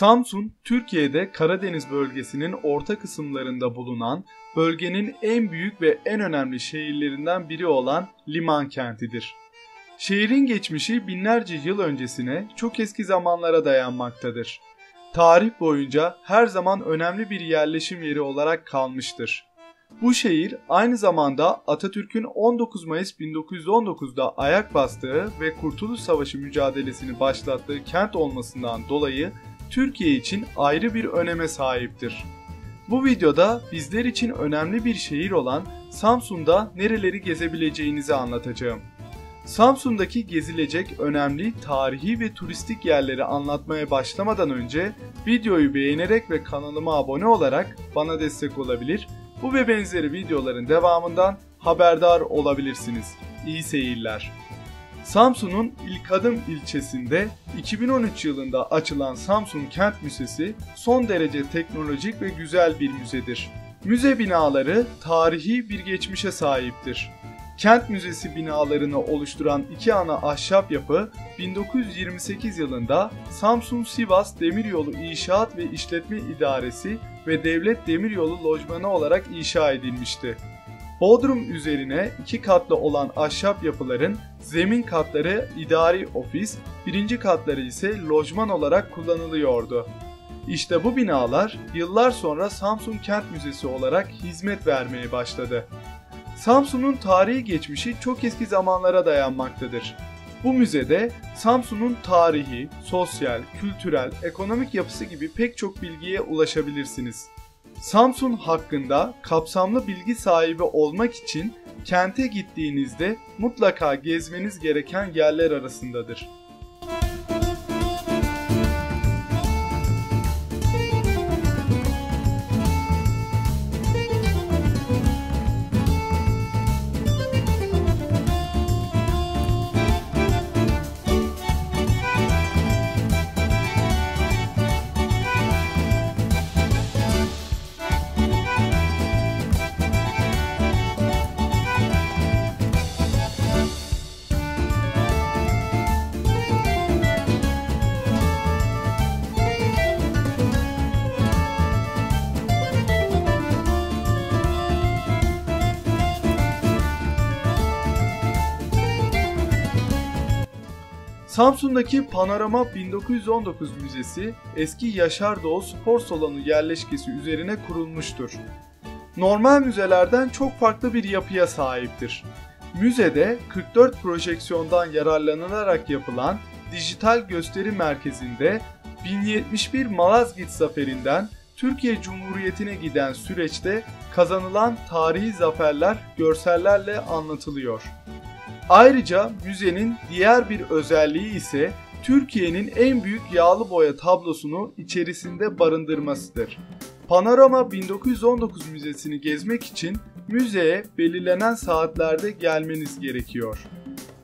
Samsun, Türkiye'de Karadeniz bölgesinin orta kısımlarında bulunan, bölgenin en büyük ve en önemli şehirlerinden biri olan liman kentidir. Şehrin geçmişi binlerce yıl öncesine, çok eski zamanlara dayanmaktadır. Tarih boyunca her zaman önemli bir yerleşim yeri olarak kalmıştır. Bu şehir aynı zamanda Atatürk'ün 19 Mayıs 1919'da ayak bastığı ve Kurtuluş Savaşı mücadelesini başlattığı kent olmasından dolayı Türkiye için ayrı bir öneme sahiptir. Bu videoda bizler için önemli bir şehir olan Samsun'da nereleri gezebileceğinizi anlatacağım. Samsun'daki gezilecek önemli tarihi ve turistik yerleri anlatmaya başlamadan önce videoyu beğenerek ve kanalıma abone olarak bana destek olabilir, bu ve benzeri videoların devamından haberdar olabilirsiniz. İyi seyirler. Samsun'un İlkadım ilçesinde 2013 yılında açılan Samsun Kent Müzesi son derece teknolojik ve güzel bir müzedir. Müze binaları tarihi bir geçmişe sahiptir. Kent Müzesi binalarını oluşturan iki ana ahşap yapı 1928 yılında Samsun-Sivas Demiryolu İnşaat ve İşletme İdaresi ve Devlet Demiryolu Lojmanı olarak inşa edilmişti. Bodrum üzerine iki katlı olan ahşap yapıların zemin katları idari ofis, birinci katları ise lojman olarak kullanılıyordu. İşte bu binalar yıllar sonra Samsun Kent Müzesi olarak hizmet vermeye başladı. Samsun'un tarihi geçmişi çok eski zamanlara dayanmaktadır. Bu müzede Samsun'un tarihi, sosyal, kültürel, ekonomik yapısı gibi pek çok bilgiye ulaşabilirsiniz. Samsun hakkında kapsamlı bilgi sahibi olmak için kente gittiğinizde mutlaka gezmeniz gereken yerler arasındadır. Samsun'daki Panorama 1919 Müzesi eski Yaşar Doğu Spor Salonu yerleşkesi üzerine kurulmuştur. Normal müzelerden çok farklı bir yapıya sahiptir. Müzede 44 projeksiyondan yararlanılarak yapılan dijital gösteri merkezinde 1071 Malazgirt Zaferi'nden Türkiye Cumhuriyeti'ne giden süreçte kazanılan tarihi zaferler görsellerle anlatılıyor. Ayrıca müzenin diğer bir özelliği ise Türkiye'nin en büyük yağlı boya tablosunu içerisinde barındırmasıdır. Panorama 1919 Müzesi'ni gezmek için müzeye belirlenen saatlerde gelmeniz gerekiyor.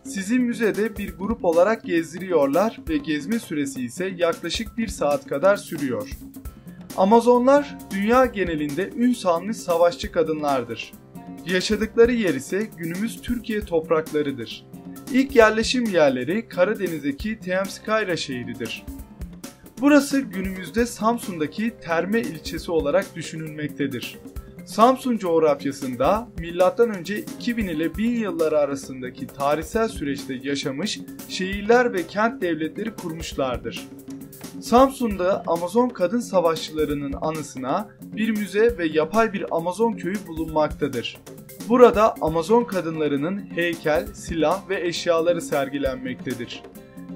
Sizi müzede bir grup olarak gezdiriyorlar ve gezme süresi ise yaklaşık 1 saat kadar sürüyor. Amazonlar dünya genelinde ün salmış savaşçı kadınlardır. Yaşadıkları yer ise günümüz Türkiye topraklarıdır. İlk yerleşim yerleri Karadeniz'deki Temskayra şehridir. Burası günümüzde Samsun'daki Terme ilçesi olarak düşünülmektedir. Samsun coğrafyasında M.Ö. 2000 ile 1000 yılları arasındaki tarihsel süreçte yaşamış şehirler ve kent devletleri kurmuşlardır. Samsun'da Amazon kadın savaşçılarının anısına bir müze ve yapay bir Amazon köyü bulunmaktadır. Burada Amazon kadınlarının heykel, silah ve eşyaları sergilenmektedir.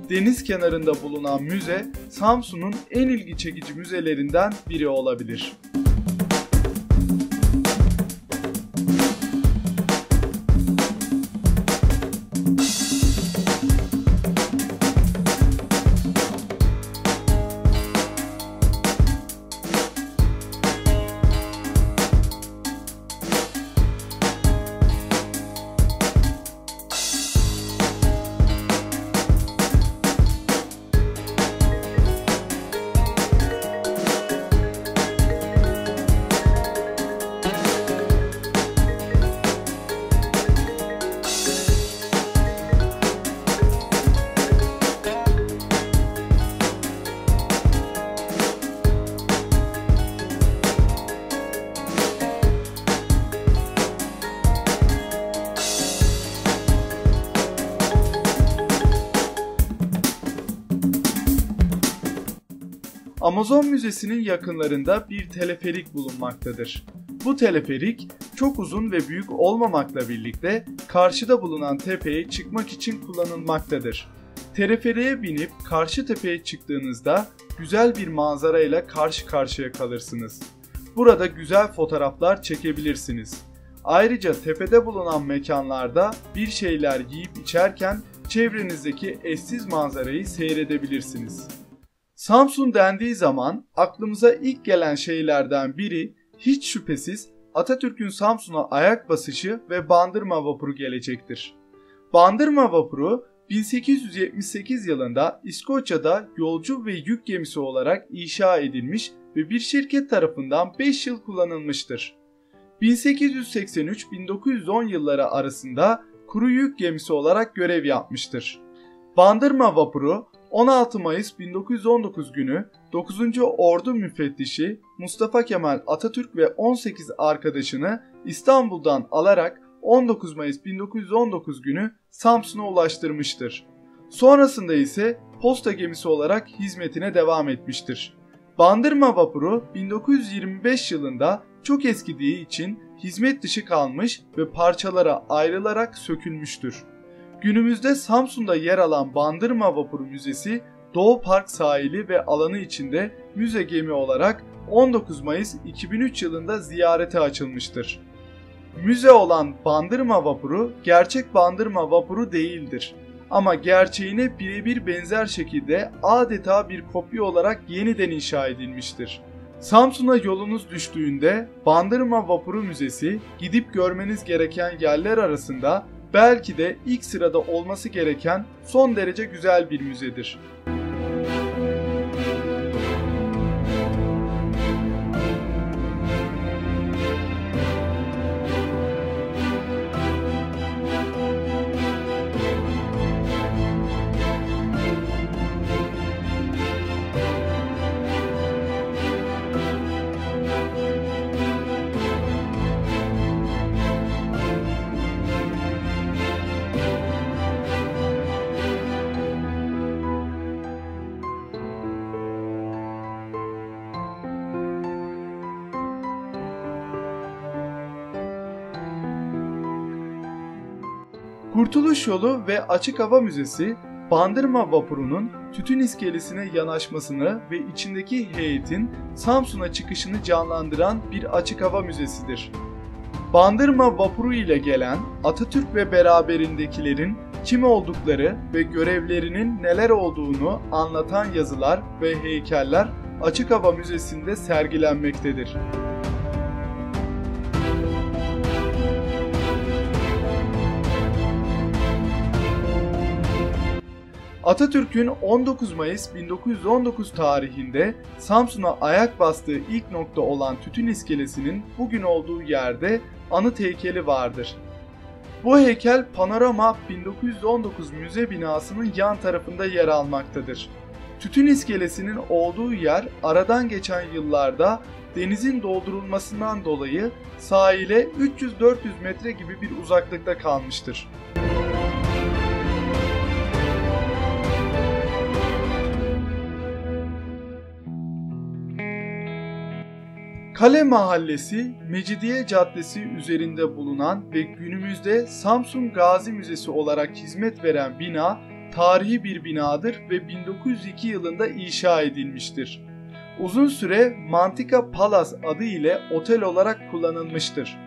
Deniz kenarında bulunan müze, Samsun'un en ilgi çekici müzelerinden biri olabilir. Amazon Müzesi'nin yakınlarında bir teleferik bulunmaktadır. Bu teleferik çok uzun ve büyük olmamakla birlikte karşıda bulunan tepeye çıkmak için kullanılmaktadır. Teleferiğe binip karşı tepeye çıktığınızda güzel bir manzarayla karşı karşıya kalırsınız. Burada güzel fotoğraflar çekebilirsiniz. Ayrıca tepede bulunan mekanlarda bir şeyler yiyip içerken çevrenizdeki eşsiz manzarayı seyredebilirsiniz. Samsun dendiği zaman aklımıza ilk gelen şeylerden biri hiç şüphesiz Atatürk'ün Samsun'a ayak basışı ve Bandırma vapuru gelecektir. Bandırma vapuru 1878 yılında İskoçya'da yolcu ve yük gemisi olarak inşa edilmiş ve bir şirket tarafından 5 yıl kullanılmıştır. 1883-1910 yılları arasında kuru yük gemisi olarak görev yapmıştır. Bandırma vapuru 16 Mayıs 1919 günü 9. Ordu Müfettişi Mustafa Kemal Atatürk ve 18 arkadaşını İstanbul'dan alarak 19 Mayıs 1919 günü Samsun'a ulaştırmıştır. Sonrasında ise posta gemisi olarak hizmetine devam etmiştir. Bandırma vapuru 1925 yılında çok eskidiği için hizmet dışı kalmış ve parçalara ayrılarak sökülmüştür. Günümüzde Samsun'da yer alan Bandırma Vapuru Müzesi, Doğu Park sahili ve alanı içinde müze gemi olarak 19 Mayıs 2003 yılında ziyarete açılmıştır. Müze olan Bandırma Vapuru gerçek Bandırma Vapuru değildir. Ama gerçeğine birebir benzer şekilde adeta bir kopya olarak yeniden inşa edilmiştir. Samsun'a yolunuz düştüğünde Bandırma Vapuru Müzesi gidip görmeniz gereken yerler arasında belki de ilk sırada olması gereken son derece güzel bir müzedir. Kurtuluş Yolu ve Açık Hava Müzesi, Bandırma Vapuru'nun Tütün İskelesi'ne yanaşmasını ve içindeki heyetin Samsun'a çıkışını canlandıran bir açık hava müzesidir. Bandırma Vapuru ile gelen Atatürk ve beraberindekilerin kim oldukları ve görevlerinin neler olduğunu anlatan yazılar ve heykeller Açık Hava Müzesi'nde sergilenmektedir. Atatürk'ün 19 Mayıs 1919 tarihinde Samsun'a ayak bastığı ilk nokta olan Tütün İskelesi'nin bugün olduğu yerde anıt heykeli vardır. Bu heykel Panorama 1919 müze binasının yan tarafında yer almaktadır. Tütün İskelesi'nin olduğu yer aradan geçen yıllarda denizin doldurulmasından dolayı sahile 300-400 metre gibi bir uzaklıkta kalmıştır. Kale Mahallesi, Mecidiye Caddesi üzerinde bulunan ve günümüzde Samsun Gazi Müzesi olarak hizmet veren bina, tarihi bir binadır ve 1902 yılında inşa edilmiştir. Uzun süre Mantika Palace adı ile otel olarak kullanılmıştır.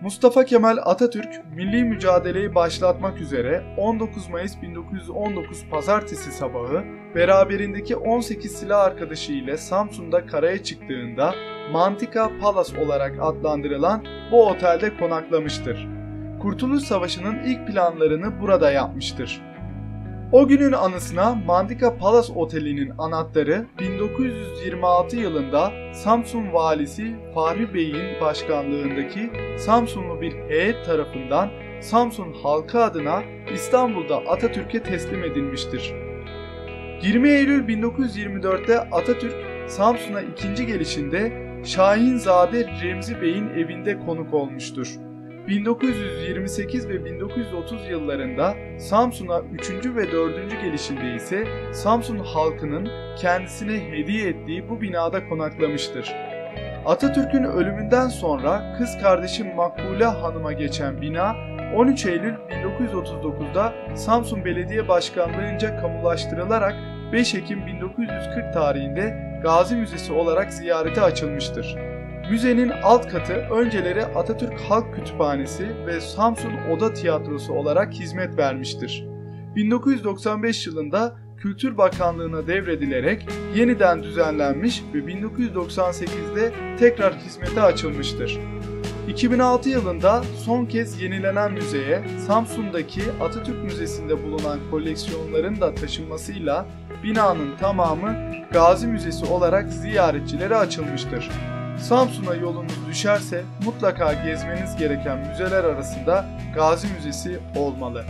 Mustafa Kemal Atatürk, milli mücadeleyi başlatmak üzere 19 Mayıs 1919 Pazartesi sabahı beraberindeki 18 silah arkadaşı ile Samsun'da karaya çıktığında Mantika Palace olarak adlandırılan bu otelde konaklamıştır. Kurtuluş Savaşı'nın ilk planlarını burada yapmıştır. O günün anısına Mantika Palace Oteli'nin anahtarı 1926 yılında Samsun Valisi Fahri Bey'in başkanlığındaki Samsunlu bir heyet tarafından Samsun halkı adına İstanbul'da Atatürk'e teslim edilmiştir. 20 Eylül 1924'te Atatürk Samsun'a ikinci gelişinde Şahinzade Remzi Bey'in evinde konuk olmuştur. 1928 ve 1930 yıllarında Samsun'a 3. ve 4. gelişinde ise Samsun halkının kendisine hediye ettiği bu binada konaklamıştır. Atatürk'ün ölümünden sonra kız kardeşi Makbule Hanım'a geçen bina 13 Eylül 1939'da Samsun Belediye Başkanlığı'nca kamulaştırılarak 5 Ekim 1940 tarihinde Gazi Müzesi olarak ziyarete açılmıştır. Müzenin alt katı önceleri Atatürk Halk Kütüphanesi ve Samsun Oda Tiyatrosu olarak hizmet vermiştir. 1995 yılında Kültür Bakanlığı'na devredilerek yeniden düzenlenmiş ve 1998'de tekrar hizmete açılmıştır. 2006 yılında son kez yenilenen müzeye Samsun'daki Atatürk Müzesi'nde bulunan koleksiyonların da taşınmasıyla binanın tamamı Gazi Müzesi olarak ziyaretçilere açılmıştır. Samsun'a yolunuz düşerse mutlaka gezmeniz gereken müzeler arasında Gazi Müzesi olmalı.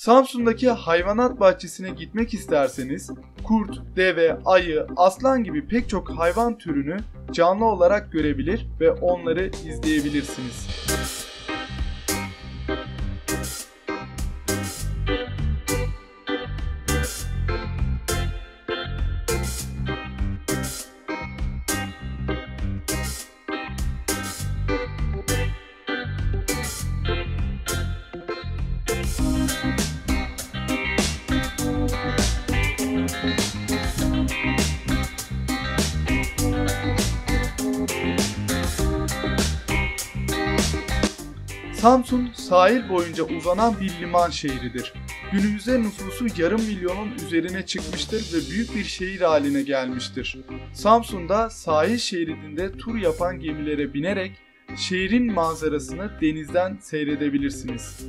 Samsun'daki hayvanat bahçesine gitmek isterseniz kurt, deve, ayı, aslan gibi pek çok hayvan türünü canlı olarak görebilir ve onları izleyebilirsiniz. Samsun, sahil boyunca uzanan bir liman şehridir. Günümüzde nüfusu yarım milyonun üzerine çıkmıştır ve büyük bir şehir haline gelmiştir. Samsun'da sahil şeridinde tur yapan gemilere binerek şehrin manzarasını denizden seyredebilirsiniz.